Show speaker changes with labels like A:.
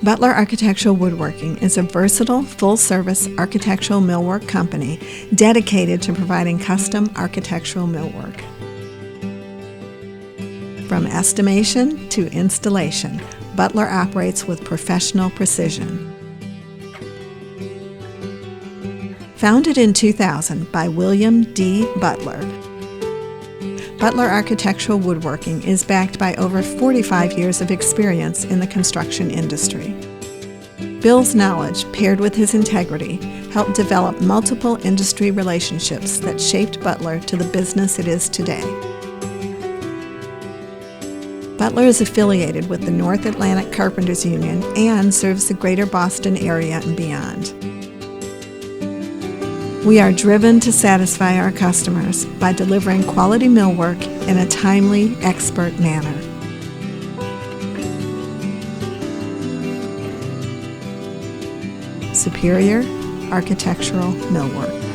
A: Butler Architectural Woodworking is a versatile, full-service architectural millwork company dedicated to providing custom architectural millwork. From estimation to installation, Butler operates with professional precision. Founded in 2000 by William D. Butler, Butler Architectural Woodworking is backed by over 45 years of experience in the construction industry. Bill's knowledge, paired with his integrity, helped develop multiple industry relationships that shaped Butler to the business it is today. Butler is affiliated with the North Atlantic Carpenters Union and serves the greater Boston area and beyond. We are driven to satisfy our customers by delivering quality millwork in a timely, expert manner. Superior Architectural Millwork.